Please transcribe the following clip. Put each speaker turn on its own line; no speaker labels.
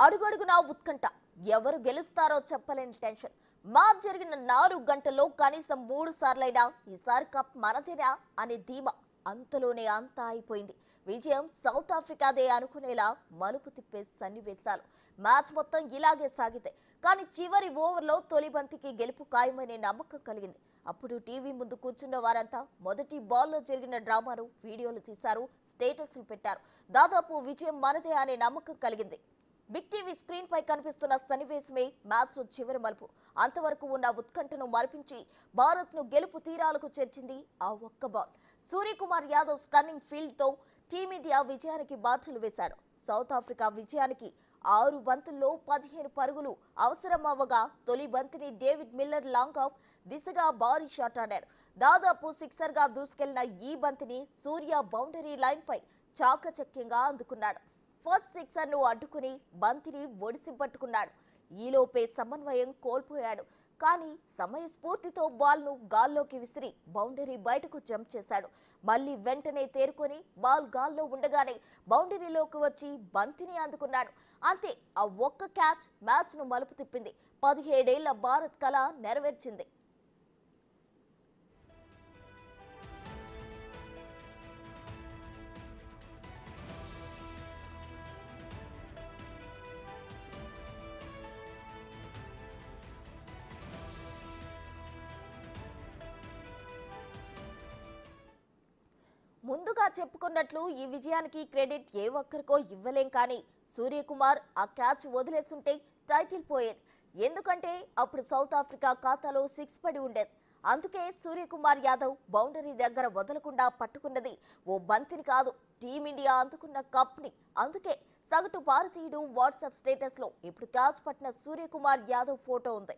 అడుగడుగునా ఉత్కంఠ. ఎవరు గెలుస్తారో చెప్పలేని టెన్షన్. మ్యాచ్ జరిగిన 4 గంటల్లో కనీసం 3 సార్లైనా ఈసారి కప్ మనదేనా అనే ధీమా. అంతలోనే అంతా అయిపోయింది. విజయం సౌత్ ఆఫ్రికాదే అనుకునేలా మలుపు తిప్పే సన్నివేశాలు. మ్యాచ్ మొత్తం ఇలాగే సాగితే కానీ చివరి ఓవర్లో తొలి బంతికి గెలుపు ఖాయమనే నమ్మకం కలిగింది. అప్పుడు టీవీ ముందు కూర్చున్న వారంతా మొదటి బాల్లో జరిగిన డ్రామాను వీడియోలు తీశారు, స్టేటస్లు పెట్టారు. దాదాపు విజయం మనదే అనే నమ్మకం కలిగింది. బిగ్ టీవీ స్క్రీన్ పై కనిపిస్తున్న సన్నివేశమే మ్యాచ్ చివరి మలుపు. అంతవరకు ఉన్న ఉత్కంఠను మరిపించి భారత్ ను గెలుపు తీరాలకు చేర్చింది ఆ ఒక్క ball. Suryakumar Yadav stunning field తో టీమిండియా విజయానికి బాటలు వేశాడు. సౌత్ ఆఫ్రికా విజయానికి 6 బంతుల్లో 15 పరుగులు అవసరమవ్వగా తొలి బంతిని డేవిడ్ మిల్లర్ లాంగ్ ఆఫ్ దిశగా భారీ షాట్ ఆడాడు. దాదాపు సిక్సర్ గా దూసుకెళ్లిన ఈ బంతిని సూర్య బౌండరీ లైన్ పై చాకచక్యంగా అందుకున్నాడు. ఫస్ట్ సిక్సర్ ను అడ్డుకుని బంతిని ఒడిసి పట్టుకున్నాడు. ఈలోపే సమన్వయం కోల్పోయాడు. కానీ సమయస్ఫూర్తితో బాల్ ను గాల్లోకి విసిరి బౌండరీ బయటకు జంప్ చేశాడు. మళ్లీ వెంటనే తేరుకొని బాల్ గాల్లో ఉండగానే బౌండరీలోకి వచ్చి బంతిని అందుకున్నాడు. అంతే, ఆ ఒక్క క్యాచ్ మ్యాచ్ ను మలుపు తిప్పింది. 17 ఏళ్ల భారత్ కళ నెరవేర్చింది. ముందుగా చెప్పుకున్నట్లు ఈ విజయానికి క్రెడిట్ ఏ ఒక్కరికో ఇవ్వలేం. కానీ సూర్యకుమార్ ఆ క్యాచ్ వదిలేస్తుంటే టైటిల్ పోయేది. ఎందుకంటే అప్పుడు సౌత్ ఆఫ్రికా ఖాతాలో 6 పడి ఉండేది. అందుకే సూర్యకుమార్ యాదవ్ బౌండరీ దగ్గర వదలకుండా పట్టుకున్నది ఓ బంతిని కాదు, టీమిండియా అందుకున్న కప్ ని. అందుకే సగటు భారతీయుడు వాట్సాప్ స్టేటస్ లో ఇప్పుడు క్యాచ్ పట్టిన సూర్యకుమార్ యాదవ్ ఫోటో ఉంది.